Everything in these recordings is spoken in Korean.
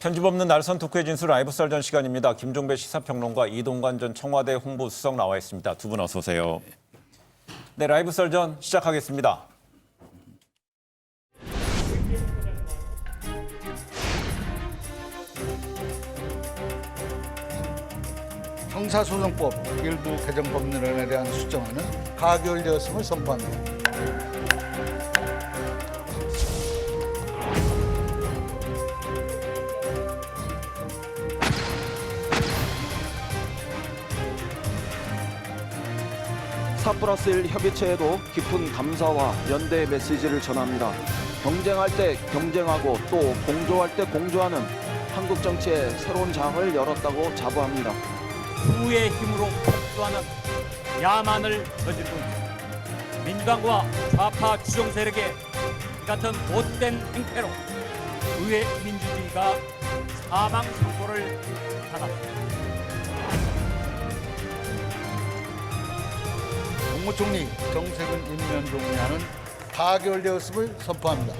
편집 없는 날선 토크의 진수 라이브 썰전 시간입니다. 김종배 시사평론가, 이동관 전 청와대 홍보수석 나와 있습니다. 두 분 어서 오세요. 네, 라이브 썰전 시작하겠습니다. 형사소송법 일부 개정 법률안에 대한 수정안은 가결되었음을 선포합니다. 사+1 협의체에도 깊은 감사와 연대의 메시지를 전합니다. 경쟁할 때 경쟁하고 또 공조할 때 공조하는 한국 정치의 새로운 장을 열었다고 자부합니다. 후의 힘으로 폭주하는 야만을 저지르고 민주당과 좌파 추종 세력의 이 같은 못된 행태로 의회 민주주의가 사망 선고를 받았습니다. 국무총리 정세균 임명 동의안은 가결되었음을 선포합니다.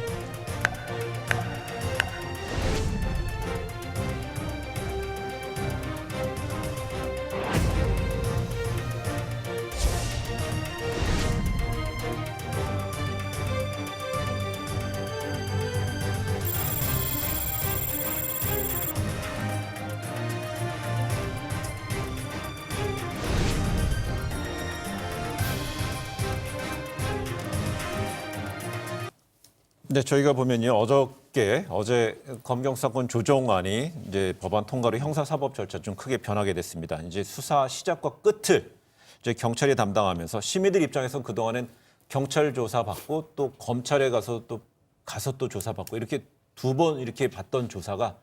네, 저희가 보면요, 어제 검경 사건 조정안이 이제 법안 통과로 형사사법 절차 좀 크게 변하게 됐습니다. 이제 수사 시작과 끝을 이제 경찰이 담당하면서 시민들 입장에서는 그동안엔 경찰 조사 받고 또 검찰에 가서 또 조사 받고 이렇게 두 번 이렇게 받던 조사가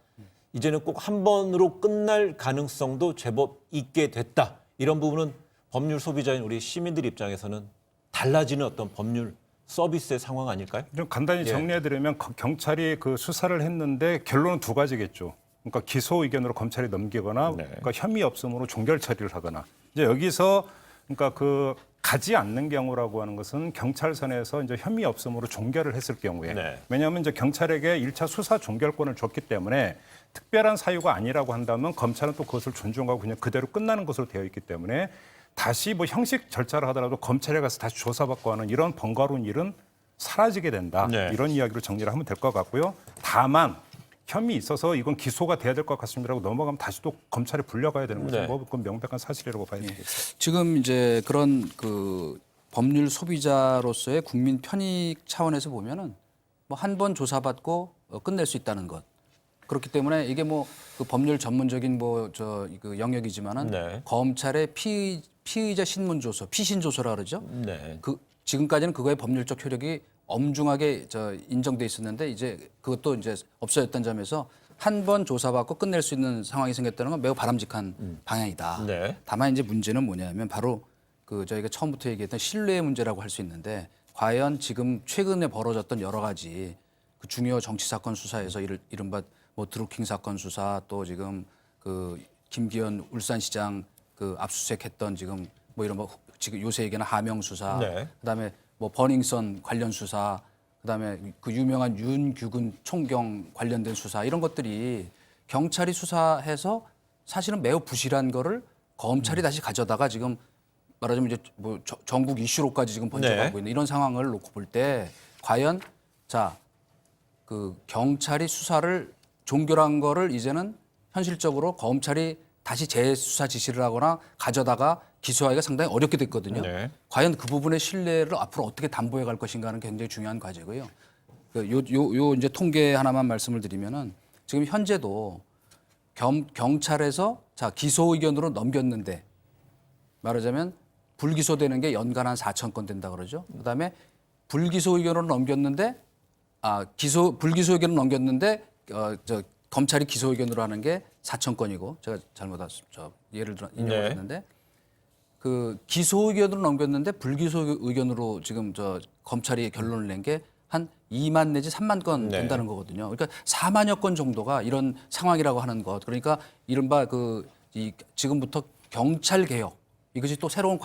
이제는 꼭 한 번으로 끝날 가능성도 제법 있게 됐다. 이런 부분은 법률 소비자인 우리 시민들 입장에서는 달라지는 어떤 법률 서비스의 상황 아닐까요? 좀 간단히 정리해드리면 경찰이 그 수사를 했는데 결론은 두 가지겠죠. 그러니까 기소 의견으로 검찰이 넘기거나 그러니까 혐의 없음으로 종결 처리를 하거나 이제 여기서 그러니까 그 가지 않는 경우라고 하는 것은 경찰선에서 이제 혐의 없음으로 종결을 했을 경우에 왜냐하면 이제 경찰에게 1차 수사 종결권을 줬기 때문에 특별한 사유가 아니라고 한다면 검찰은 또 그것을 존중하고 그냥 그대로 끝나는 것으로 되어 있기 때문에 다시 뭐 형식 절차를 하더라도 검찰에 가서 다시 조사받고 하는 이런 번거로운 일은 사라지게 된다. 이런 이야기로 정리를 하면 될 것 같고요. 다만 혐의 있어서 이건 기소가 돼야 될 것 같습니다라고 넘어가면 다시 또 검찰에 불려가야 되는 것은 뭐 그건 명백한 사실이라고 봐야 되겠습니다. 지금 이제 그런 그 법률 소비자로서의 국민 편익 차원에서 보면은 뭐 한 번 조사받고 끝낼 수 있다는 것. 그렇기 때문에 이게 뭐 그 법률 전문적인 뭐 그 영역이지만은 검찰의 피의자 신문 조서, 피신 조서라 그러죠. 그 지금까지는 그거의 법률적 효력이 엄중하게 인정돼 있었는데 이제 그것도 이제 없어졌다는 점에서 한 번 조사받고 끝낼 수 있는 상황이 생겼다는 건 매우 바람직한 방향이다. 다만 이제 문제는 뭐냐면 바로 그 저희가 처음부터 얘기했던 신뢰의 문제라고 할 수 있는데 과연 지금 최근에 벌어졌던 여러 가지 그 중요 정치 사건 수사에서 이른바 뭐 드루킹 사건 수사 또 지금 그 김기현 울산시장 그 압수수색했던 지금 뭐 이런 뭐 지금 요새 얘기하는 하명 수사, 그다음에 뭐 버닝썬 관련 수사, 그다음에 그 유명한 윤규근 총경 관련된 수사 이런 것들이 경찰이 수사해서 사실은 매우 부실한 거를 검찰이 다시 가져다가 지금 말하자면 이제 뭐 전국 이슈로까지 지금 번져가고 있는 이런 상황을 놓고 볼 때 과연 그 경찰이 수사를 종결한 거를 이제는 현실적으로 검찰이 다시 재수사 지시를 하거나 가져다가 기소하기가 상당히 어렵게 됐거든요. 과연 그 부분의 신뢰를 앞으로 어떻게 담보해 갈 것인가는 굉장히 중요한 과제고요. 요 이제 통계 하나만 말씀을 드리면은 지금 현재도 경찰에서 기소 의견으로 넘겼는데 말하자면 불기소되는 게 연간 한 4천 건 된다 그러죠. 그다음에 불기소 의견으로 넘겼는데 불기소 의견을 넘겼는데 검찰이 기소 의견으로 하는 게 4천 건이고 제가 잘못 예를 들어 인용을 했는데 그 기소 의견으로 넘겼는데 불기소 의견으로 지금 검찰이 결론을 낸 게 한 2만 내지 3만 건 된다는 거거든요. 그러니까 4만여 건 정도가 이런 상황이라고 하는 것. 그러니까 이른바 지금부터 경찰 개혁 이것이 또 새로운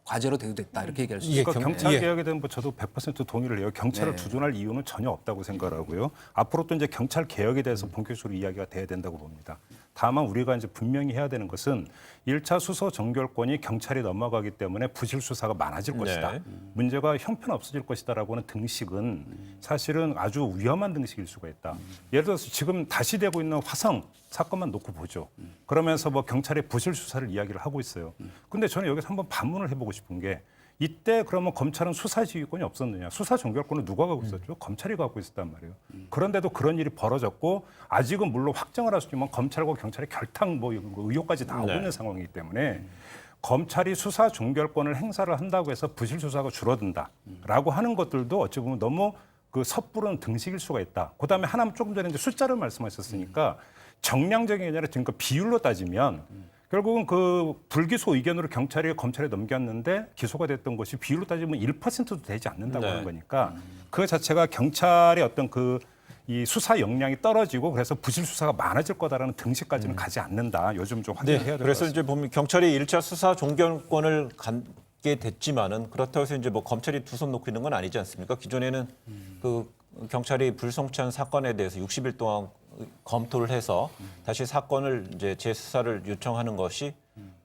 과제로 대두됐다 이렇게 얘기할 수 예, 있습니다. 그러니까 경- 경찰 예. 개혁에 대한 뭐 저도 100% 동의를 해요. 경찰을 네. 두둔할 이유는 전혀 없다고 생각하고요. 앞으로 또 이제 경찰 개혁에 대해서 본격적으로 이야기가 돼야 된다고 봅니다. 다만 우리가 이제 분명히 해야 되는 것은 1차 수소 정결권이 경찰이 넘어가기 때문에 부실 수사가 많아질 것이다. 문제가 형편없어질 것이다라고 하는 등식은 사실은 아주 위험한 등식일 수가 있다. 예를 들어서 지금 다시 되고 있는 화성 사건만 놓고 보죠. 그러면서 뭐 경찰의 부실 수사를 이야기를 하고 있어요. 근데 저는 여기서 한번 반문을 해보고 싶은 게 이때 그러면 검찰은 수사 지휘권이 없었느냐? 수사 종결권은 누가 갖고 있었죠? 검찰이 갖고 있었단 말이에요. 그런데도 그런 일이 벌어졌고 아직은 물론 확정을 할 수 있지만 검찰과 경찰의 결탁 뭐 의혹까지 나오고 네. 있는 상황이기 때문에 검찰이 수사 종결권을 행사를 한다고 해서 부실 수사가 줄어든다라고 하는 것들도 어찌 보면 너무 그 섣부른 등식일 수가 있다. 그다음에 하나 조금 전에 이제 숫자를 말씀하셨으니까 정량적인 게 아니라 지금 그 비율로 따지면 결국은 그 불기소 의견으로 경찰이 검찰에 넘겼는데 기소가 됐던 것이 비율로 따지면 1%도 되지 않는다고 네. 하는 거니까 그 자체가 경찰의 어떤 그 이 수사 역량이 떨어지고 그래서 부실 수사가 많아질 거다라는 등식까지는 가지 않는다. 요즘 좀 확인해야 될 것 그래서 같습니다. 이제 보면 경찰이 1차 수사 종결권을 갖게 됐지만은 그렇다고 해서 이제 뭐 검찰이 두 손 놓고 있는 건 아니지 않습니까? 기존에는 그 경찰이 불송치한 사건에 대해서 60일 동안 검토를 해서 다시 사건을 이제 재수사를 요청하는 것이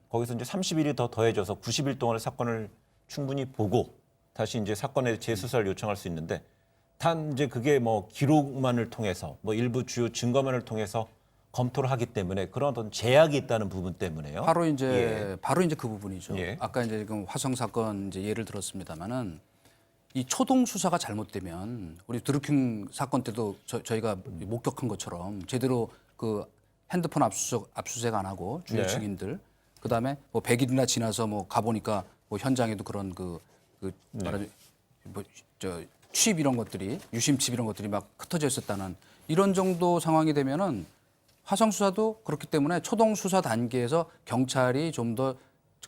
거기서 이제 30일이 더 더해져서 90일 동안의 사건을 충분히 보고 다시 이제 사건의 재수사를 요청할 수 있는데 단 이제 그게 뭐 기록만을 통해서 뭐 일부 주요 증거만을 통해서 검토를 하기 때문에 그런 어떤 제약이 있다는 부분 때문에요. 바로 이제 그 부분이죠. 예. 아까 이제 지금 화성 사건 이제 예를 들었습니다만은 이 초동 수사가 잘못되면 우리 드루킹 사건 때도 저희가 목격한 것처럼 제대로 그 핸드폰 압수수색 안 하고 주요 네. 증인들 그다음에 뭐 100일이나 지나서 뭐 가보니까 뭐 현장에도 그런 말하자면 뭐저 칩 이런 것들이 유심 칩 이런 것들이 막 흩어져 있었다는 이런 정도 상황이 되면은 화성 수사도 그렇기 때문에 초동 수사 단계에서 경찰이 좀 더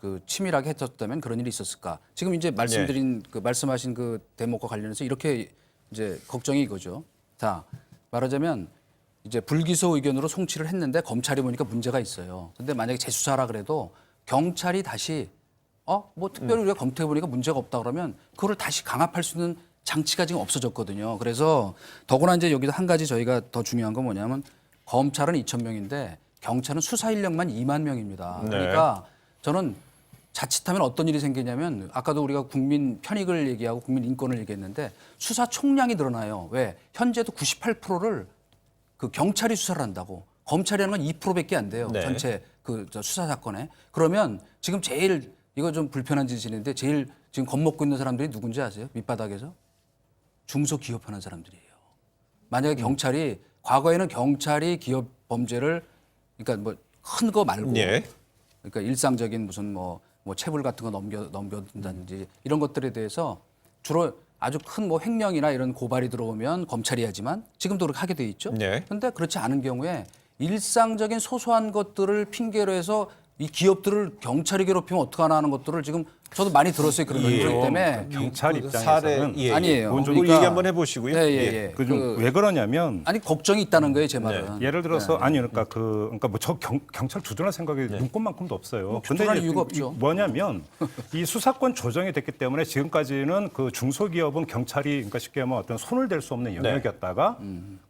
그 치밀하게 했었다면 그런 일이 있었을까? 지금 이제 말씀드린 그 말씀하신 그 대목과 관련해서 이렇게 이제 걱정이 이거죠. 자, 말하자면 이제 불기소 의견으로 송치를 했는데 검찰이 보니까 문제가 있어요. 근데 만약에 재수사라 그래도 경찰이 다시 뭐 특별히 우리가 검토해 보니까 문제가 없다 그러면 그거를 다시 강압할 수 있는 장치가 지금 없어졌거든요. 그래서 더구나 이제 여기도 한 가지 저희가 더 중요한 건 뭐냐면 검찰은 2,000명인데 경찰은 수사 인력만 2만 명입니다. 네. 그러니까 저는 자칫하면 어떤 일이 생기냐면 아까도 우리가 국민 편익을 얘기하고 국민 인권을 얘기했는데 수사 총량이 늘어나요. 왜? 현재도 98%를 그 경찰이 수사를 한다고. 검찰이 하는 건 2%밖에 안 돼요. 네. 전체 저 수사 사건에. 그러면 지금 제일 이거 좀 불편한 짓인데 제일 지금 겁먹고 있는 사람들이 누군지 아세요? 밑바닥에서? 중소기업하는 사람들이에요. 만약에 경찰이 과거에는 경찰이 기업 범죄를 그러니까 뭐 큰 거 말고 예. 그러니까 일상적인 무슨 뭐 체불 같은 거 넘겨둔다든지 이런 것들에 대해서 주로 아주 큰 뭐 횡령이나 이런 고발이 들어오면 검찰이 하지만 지금도 그렇게 하게 돼 있죠. 네. 그런데 그렇지 않은 경우에 일상적인 소소한 것들을 핑계로 해서 이 기업들을 경찰이 괴롭히면 어떡하나 하는 것들을 지금 저도 많이 들었어요. 그런 예. 것들 때문에. 경찰 그 입장에서는 예, 아니에요. 그건 좀 그러니까- 얘기 한번 해보시고요. 예, 예, 예. 왜 그러냐면 아니 걱정이 있다는 거예요, 제 말은. 예를 들어서 아니 그러니까 그러니까 뭐 저 경찰 두둔할 생각이 눈꼽만큼도 없어요. 두둔할 이제 이유가 없죠. 뭐냐면 이 수사권 조정이 됐기 때문에 지금까지는 그 중소기업은 경찰이 그러니까 쉽게 하면 어떤 손을 댈 수 없는 영역이었다가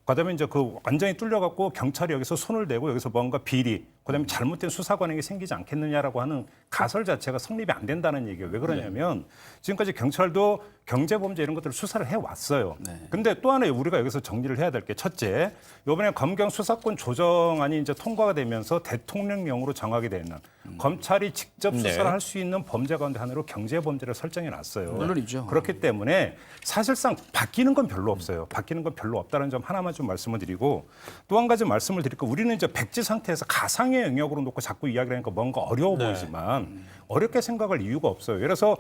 그다음에 이제 그 완전히 뚫려갖고 경찰이 여기서 손을 대고 여기서 뭔가 비리 그다음에 잘못된 수사 관행이 생기지 않겠느냐라고 하는 가설 자체가 성립이 안 된다는 얘기예요. 왜 그러냐면 지금까지 경찰도 경제범죄 이런 것들을 수사를 해왔어요. 근데 또 하나 우리가 여기서 정리를 해야 될 게 첫째, 이번에 검경 수사권 조정안이 이제 통과가 되면서 대통령령으로 정하게 되는 검찰이 직접 수사를 할 수 있는 범죄 가운데 하나로 경제범죄를 설정해 놨어요. 물론이죠. 그렇기 때문에 사실상 바뀌는 건 별로 없어요. 바뀌는 건 별로 없다는 점 하나만 좀 말씀을 드리고 또 한 가지 말씀을 드릴까 우리는 이제 백지 상태에서 가상의 영역으로 놓고 자꾸 이야기를 하니까 뭔가 어려워 보이지만 어렵게 생각할 이유가 없어요. 예를 들어서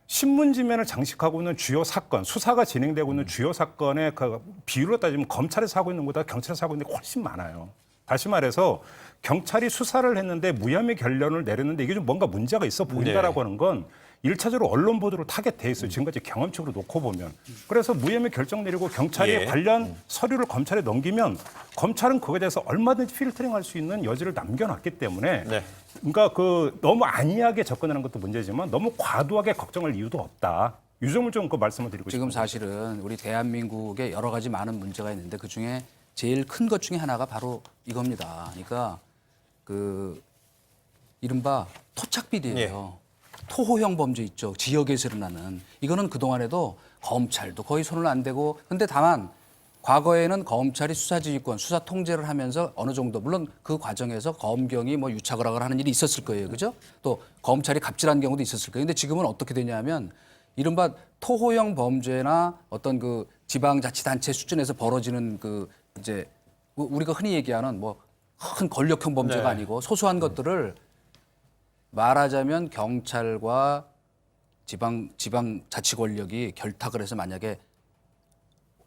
신문지면을 장식하고 있는 주요 사건, 수사가 진행되고 있는 주요 사건의 그 비율로 따지면 검찰에서 하고 있는 것보다 경찰에서 하고 있는 게 훨씬 많아요. 다시 말해서 경찰이 수사를 했는데 무혐의 결론을 내렸는데 이게 좀 뭔가 문제가 있어 보인다라고 하는 건 일차적으로 언론 보도로 타겟돼 있어요. 지금까지 경험칙으로 놓고 보면. 그래서 무혐의 결정 내리고 경찰이 예. 관련 서류를 검찰에 넘기면 검찰은 그거에 대해서 얼마든지 필터링할 수 있는 여지를 남겨놨기 때문에 네. 그러니까 그 너무 안이하게 접근하는 것도 문제지만 너무 과도하게 걱정할 이유도 없다. 이 점을 좀 그 말씀을 드리고 지금 싶습니다. 사실은 우리 대한민국에 여러 가지 많은 문제가 있는데 그 중에 제일 큰 것 중에 하나가 바로 이겁니다. 그러니까 그 이른바 토착비리예요. 토호형 범죄 있죠. 지역에서 일어나는. 이거는 그동안에도 검찰도 거의 손을 안 대고 근데 다만 과거에는 검찰이 수사지휘권, 수사 통제를 하면서 어느 정도 물론 그 과정에서 검경이 뭐 유착을 하거나 하는 일이 있었을 거예요. 그죠? 또 검찰이 갑질한 경우도 있었을 거예요. 근데 지금은 어떻게 되냐면 이른바 토호형 범죄나 어떤 그 지방자치단체 수준에서 벌어지는 그 이제 우리가 흔히 얘기하는 뭐 큰 권력형 범죄가 네. 아니고 소소한 것들을 말하자면 경찰과 지방자치 권력이 결탁을 해서 만약에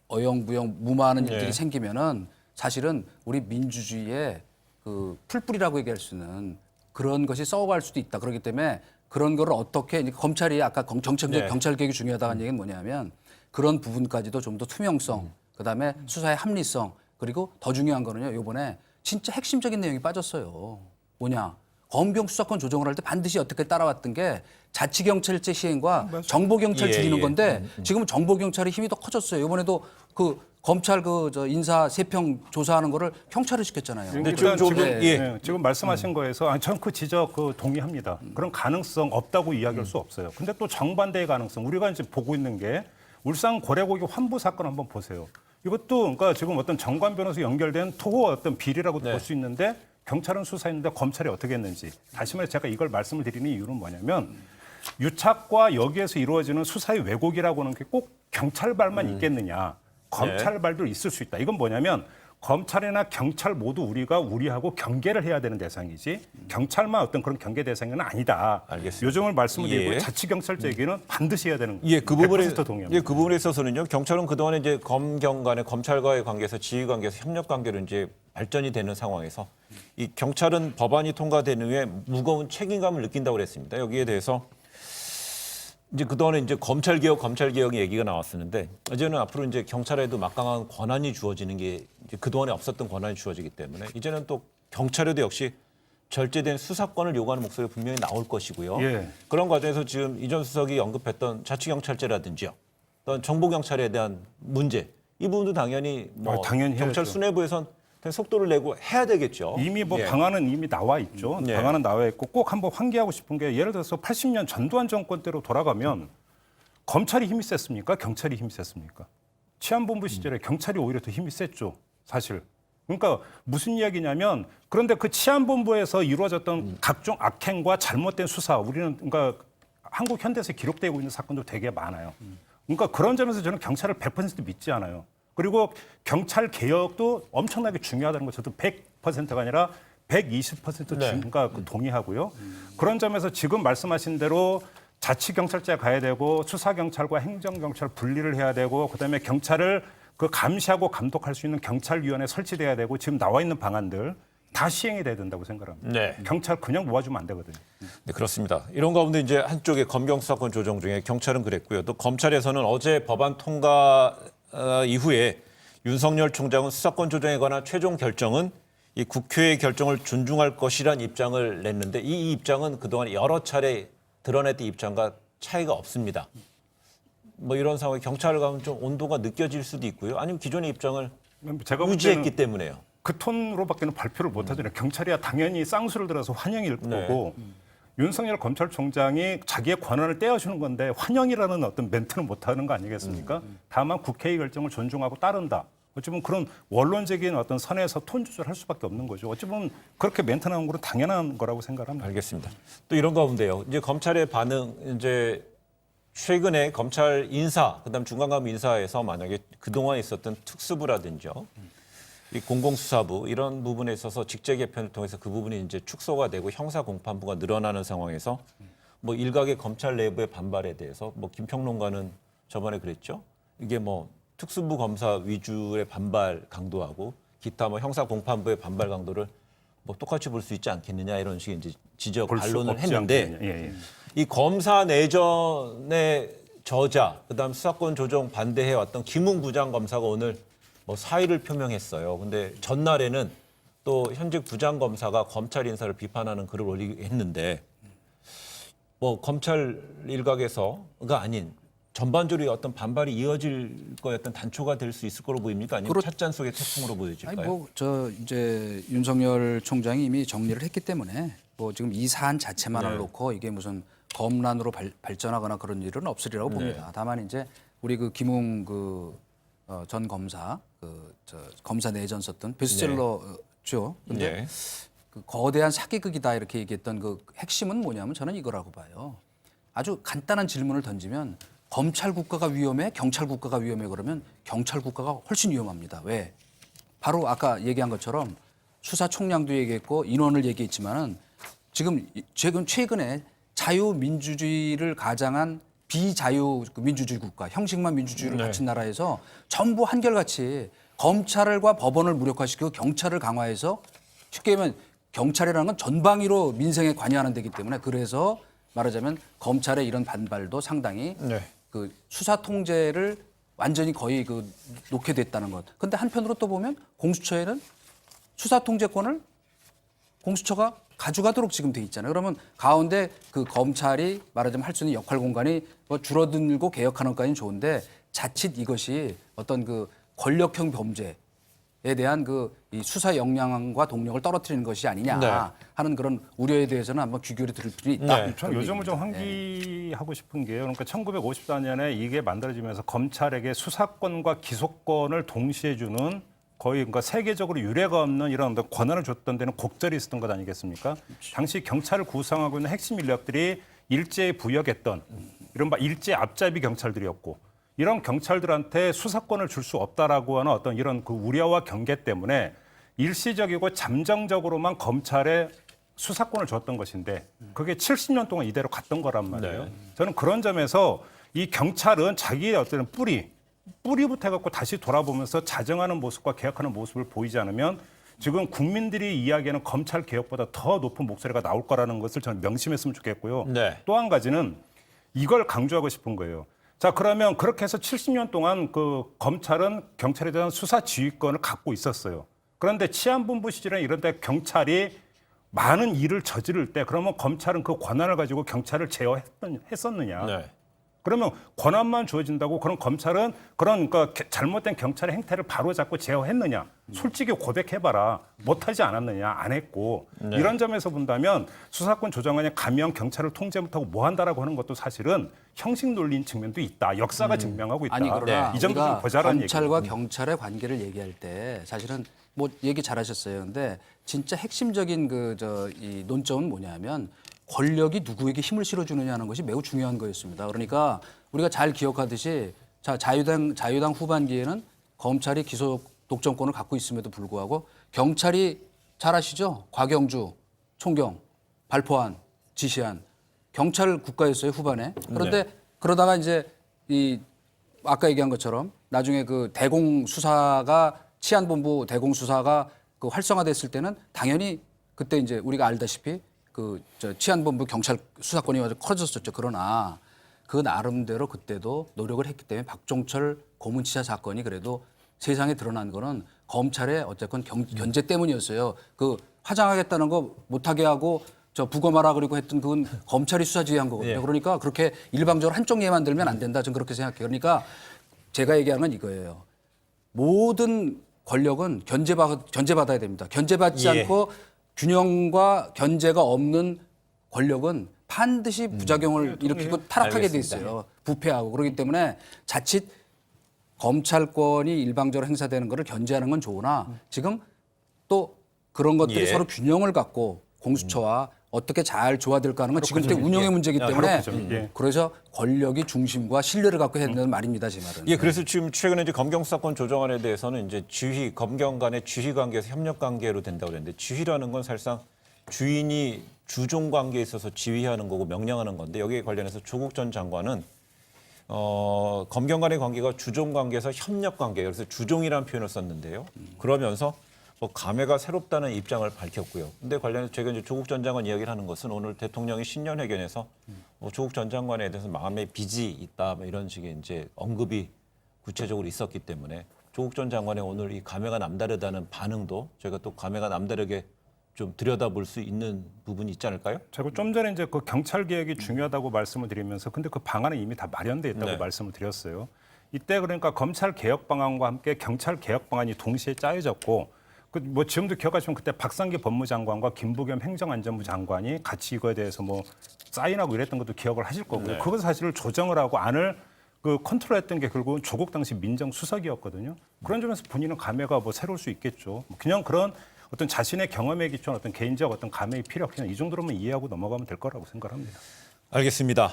어영부영 무마하는 일들이 네. 생기면은 사실은 우리 민주주의의 그 풀뿌리라고 얘기할 수 있는 그런 것이 썩어갈 수도 있다. 그렇기 때문에 그런 거를 어떻게 이제 검찰이 아까 정책적 네. 경찰 개혁이 중요하다는 얘기는 뭐냐면 그런 부분까지도 좀 더 투명성, 그다음에 수사의 합리성 그리고 더 중요한 거는요. 이번에 진짜 핵심적인 내용이 빠졌어요. 뭐냐? 검경 수사권 조정을 할 때 반드시 어떻게 따라왔던 게 자치경찰제 시행과 정보경찰 예, 줄이는 예. 건데 지금은 정보경찰의 힘이 더 커졌어요. 이번에도 그 검찰 그 저 인사 세평 조사하는 거를 경찰을 시켰잖아요. 근데 일단 좀 지금, 예. 네, 지금 말씀하신 거에서 전 그 지적 그 동의합니다. 그런 가능성 없다고 이야기할 수 없어요. 근데 또 정반대의 가능성 우리가 이제 보고 있는 게 울산 고래고기 환부 사건 한번 보세요. 이것도 그러니까 지금 어떤 정관 변호사 연결된 토호 어떤 비리라고도 네. 볼 수 있는데 경찰은 수사했는데 검찰이 어떻게 했는지 다시 말해서 제가 이걸 말씀을 드리는 이유는 뭐냐면 유착과 여기에서 이루어지는 수사의 왜곡이라고 하는 게 꼭 경찰발만 있겠느냐. 검찰발도 있을 수 있다. 이건 뭐냐면 검찰이나 경찰 모두 우리가 우리하고 경계를 해야 되는 대상이지 경찰만 어떤 그런 경계 대상은 아니다. 알겠습니다. 요 점을 말씀을 드리고 예. 자치경찰제 얘기는 반드시 해야 되는 예, 그 부분에 100% 동의합니다. 예, 그 부분에 있어서는요. 경찰은 그동안에 이제 검경 간의 검찰과의 관계에서 지휘 관계에서 협력 관계로 이제 발전이 되는 상황에서 이 경찰은 법안이 통과된 후에 무거운 책임감을 느낀다고 그랬습니다. 여기에 대해서 이제 그동안에 이제 검찰 개혁 얘기가 나왔었는데 이제는 앞으로 이제 경찰에도 막강한 권한이 주어지는 게 이제 그동안에 없었던 권한이 주어지기 때문에 이제는 또 경찰에도 역시 절제된 수사권을 요구하는 목소리가 분명히 나올 것이고요. 예. 그런 과정에서 지금 이 전 수석이 언급했던 자치경찰제라든지요. 어떤 정보경찰에 대한 문제 이 부분도 당연히 뭐 당연히 경찰 해야죠. 수뇌부에선 속도를 내고 해야 되겠죠. 이미 뭐 예. 방안은 이미 나와 있죠. 예. 방안은 나와 있고 꼭 한번 환기하고 싶은 게 예를 들어서 80년 전두환 정권 때로 돌아가면 검찰이 힘이 셌습니까? 경찰이 힘이 셌습니까? 치안본부 시절에 경찰이 오히려 더 힘이 셌죠. 사실. 그러니까 무슨 이야기냐면 그런데 그 치안본부에서 이루어졌던 각종 악행과 잘못된 수사 우리는 그러니까 한국 현대에서 기록되고 있는 사건도 되게 많아요. 그러니까 그런 점에서 저는 경찰을 100% 믿지 않아요. 그리고 경찰 개혁도 엄청나게 중요하다는 거 저도 100%가 아니라 120% 네. 그러니까 동의하고요. 그런 점에서 지금 말씀하신 대로 자치경찰제 가야 되고 수사경찰과 행정경찰 분리를 해야 되고 그다음에 경찰을 그 감시하고 감독할 수 있는 경찰위원회 설치돼야 되고 지금 나와 있는 방안들 다 시행이 돼야 된다고 생각합니다. 네. 경찰 그냥 모아주면 안 되거든요. 네, 그렇습니다. 이런 가운데 이제 한쪽에 검경 수사권 조정 중에 경찰은 그랬고요. 또 검찰에서는 어제 법안 통과 이후에 윤석열 총장은 수사권 조정에 관한 최종 결정은 이 국회의 결정을 존중할 것이란 입장을 냈는데 이 입장은 그동안 여러 차례 드러냈던 입장과 차이가 없습니다. 뭐 이런 상황에 경찰을 가면 좀 온도가 느껴질 수도 있고요. 아니면 기존의 입장을 제가 볼 유지했기 때는 때문에요. 그 톤으로밖에는 발표를 못 하잖아요. 경찰이야 당연히 쌍수를 들어서 환영일 네. 거고 윤석열 검찰총장이 자기의 권한을 떼어주는 건데 환영이라는 어떤 멘트는 못 하는 거 아니겠습니까? 다만 국회의 결정을 존중하고 따른다. 어찌 보면 그런 원론적인 어떤 선에서 톤 조절할 수밖에 없는 거죠. 어찌 보면 그렇게 멘트 나온 거는 당연한 거라고 생각합니다. 알겠습니다. 또 이런 가운데요. 이제 검찰의 반응 이제 최근에 검찰 인사, 그다음 중간감 인사에서 만약에 그동안 있었던 특수부라든지요. 이 공공수사부 이런 부분에 있어서 직제 개편을 통해서 그 부분이 이제 축소가 되고 형사 공판부가 늘어나는 상황에서 뭐 일각의 검찰 내부의 반발에 대해서 뭐 김평론가는 저번에 그랬죠. 이게 뭐 특수부 검사 위주의 반발 강도하고 기타 뭐 형사 공판부의 반발 강도를 뭐 똑같이 볼 수 있지 않겠느냐 이런 식의 이제 지적 볼수 반론을 없지 했는데 않겠느냐. 예, 예. 이 검사 내전의 저자, 그다음 수사권 조정 반대해 왔던 김웅 부장검사가 오늘 뭐 사의를 표명했어요. 근데 전날에는 또 현직 부장검사가 검찰 인사를 비판하는 글을 올리게 했는데 뭐 검찰 일각에서가 아닌 전반적으로 어떤 반발이 이어질 거였던 단초가 될 수 있을 거로 보입니까? 아니면 찻잔 속의 태풍으로 보여질까요? 아니 뭐 저 이제 윤석열 총장이 이미 정리를 했기 때문에 뭐 지금 이 사안 자체만을 네. 놓고 이게 무슨 검란으로 발전하거나 그런 일은 없으리라고 봅니다. 다만 이제 우리 그 김웅 전 검사 저 검사 내전 썼던 베스트셀러죠. 근데 네. 그 거대한 사기극이다 이렇게 얘기했던 그 핵심은 뭐냐면 저는 이거라고 봐요. 아주 간단한 질문을 던지면 검찰 국가가 위험해, 경찰 국가가 위험해 그러면 경찰 국가가 훨씬 위험합니다. 왜? 바로 아까 얘기한 것처럼 수사 총량도 얘기했고 인원을 얘기했지만은 지금 최근에 자유민주주의를 가장한 비자유 민주주의 국가, 형식만 민주주의를 갖춘 나라에서 전부 한결같이 검찰과 법원을 무력화시키고 경찰을 강화해서 쉽게 얘기하면 경찰이라는 건 전방위로 민생에 관여하는 데이기 때문에 그래서 말하자면 검찰의 이런 반발도 상당히 네. 그 수사 통제를 완전히 거의 그 놓게 됐다는 것. 근데 한편으로 또 보면 공수처에는 수사 통제권을 공수처가 가져가도록 지금 돼 있잖아요. 그러면 가운데 그 검찰이 말하자면 할 수 있는 역할 공간이 뭐 줄어들고 개혁하는 것까지는 좋은데 자칫 이것이 어떤 그 권력형 범죄에 대한 그 이 수사 역량과 동력을 떨어뜨리는 것이 아니냐 네. 하는 그런 우려에 대해서는 한번 귀결이 들을 필요가 있다. 네. 전 요즘을 좀 환기하고 싶은 게요. 그러니까 1954년에 이게 만들어지면서 검찰에게 수사권과 기소권을 동시에 주는 거의 그러니까 세계적으로 유례가 없는 이런 어떤 권한을 줬던 데는 곡절이 있었던 것 아니겠습니까? 당시 경찰을 구성하고 있는 핵심 인력들이 일제에 부역했던 이른바 일제 앞잡이 경찰들이었고 이런 경찰들한테 수사권을 줄 수 없다라고 하는 어떤 이런 그 우려와 경계 때문에 일시적이고 잠정적으로만 검찰에 수사권을 줬던 것인데 그게 70년 동안 이대로 갔던 거란 말이에요. 네. 저는 그런 점에서 이 경찰은 자기의 어떤 뿌리부터 해갖고 다시 돌아보면서 자정하는 모습과 개혁하는 모습을 보이지 않으면 지금 국민들이 이야기하는 검찰 개혁보다 더 높은 목소리가 나올 거라는 것을 저는 명심했으면 좋겠고요. 네. 또 한 가지는 이걸 강조하고 싶은 거예요. 자, 그러면 그렇게 해서 70년 동안 그 검찰은 경찰에 대한 수사 지휘권을 갖고 있었어요. 그런데 치안본부 시절에 이런 데 경찰이 많은 일을 저지를 때 그러면 검찰은 그 권한을 가지고 경찰을 제어했었느냐. 네. 그러면 권한만 주어진다고 그런 검찰은 그런 그러니까 잘못된 경찰의 행태를 바로잡고 제어했느냐. 솔직히 고백해봐라. 못하지 않았느냐. 안 했고. 네. 이런 점에서 본다면 수사권 조정안에 가면 경찰을 통제 못하고 뭐 한다라고 하는 것도 사실은 형식 논리인 측면도 있다. 역사가 증명하고 있다. 아니 그러나 이 점도 좀 우리가 보자라는 검찰과 얘기예요. 경찰의 관계를 얘기할 때 사실은 뭐 얘기 잘하셨어요. 근데 진짜 핵심적인 이 논점은 뭐냐면 권력이 누구에게 힘을 실어주느냐는 것이 매우 중요한 거였습니다. 그러니까 우리가 잘 기억하듯이 자유당 후반기에는 검찰이 기소 독점권을 갖고 있음에도 불구하고 경찰이 잘 아시죠? 곽영주 총경 발포한 지시한 경찰 국가였어요 후반에. 그런데 그러다가 이제 이 아까 얘기한 것처럼 나중에 그 대공 수사가 치안본부 대공 수사가 그 활성화됐을 때는 당연히 그때 이제 우리가 알다시피 저 치안본부 경찰 수사권이 아주 커졌었죠. 그러나 그 나름대로 그때도 노력을 했기 때문에 박종철 고문치사 사건이 그래도 세상에 드러난 거는 검찰의 어쨌건 견제 때문이었어요. 그 화장하겠다는 거 못하게 하고 저 부검하라 그리고 했던 그건 검찰이 수사 지휘한 거거든요. 그러니까 그렇게 일방적으로 한쪽 예만 들면 안 된다. 저는 그렇게 생각해요. 그러니까 제가 얘기하는 건 이거예요. 모든 권력은 견제받아야 됩니다. 견제받지 않고 균형과 견제가 없는 권력은 반드시 부작용을 일으키고 타락하게 돼 있어요. 부패하고. 그렇기 때문에 자칫 검찰권이 일방적으로 행사되는 것을 견제하는 건 좋으나 지금 또 그런 것들이 서로 균형을 갖고 공수처와 어떻게 잘 조화될까 하는 건 지금 때 운영의 문제이기 때문에 그래서 권력이 중심과 신뢰를 갖고 해야 된다는 말입니다. 제 말은. 예, 그래서 지금 최근에 이제 검경수사권 조정안에 대해서는 이제 검경 간의 지휘 관계에서 협력 관계로 된다고 그랬는데 지휘라는 건 사실상 주인이 주종 관계에 있어서 지휘하는 거고 명령하는 건데 여기에 관련해서 조국 전 장관은 검경 간의 관계가 주종 관계에서 협력 관계, 그래서 주종이라는 표현을 썼는데요. 그러면서 뭐 감회가 새롭다는 입장을 밝혔고요. 근데 관련해서 제가 이제 조국 전 장관 이야기를 하는 것은 오늘 대통령이 신년회견에서 뭐 조국 전 장관에 대해서 마음에 빚이 있다 뭐 이런 식의 이제 언급이 구체적으로 있었기 때문에 조국 전 장관의 오늘 이 감회가 남다르다는 반응도 저희가 또 감회가 남다르게 좀 들여다볼 수 있는 부분이 있지 않을까요? 제가 좀 전에 이제 그 경찰 개혁이 중요하다고 말씀을 드리면서 근데 그 방안은 이미 다 마련돼 있다고 네. 말씀을 드렸어요. 이때 그러니까 검찰 개혁 방안과 함께 경찰 개혁 방안이 동시에 짜여졌고 그 뭐 지금도 기억하시면 그때 박상기 법무장관과 김부겸 행정안전부 장관이 같이 이거에 대해서 뭐 사인하고 이랬던 것도 기억을 하실 거고요. 네. 그것 사실을 조정을 하고 안을 그 컨트롤했던 게 결국은 조국 당시 민정수석이었거든요. 그런 점에서 본인은 감회가 뭐 새로울 수 있겠죠. 그냥 그런 어떤 자신의 경험에 기초한 어떤 개인적 어떤 감회의 필요 그냥 이 정도로만 이해하고 넘어가면 될 거라고 생각합니다. 알겠습니다.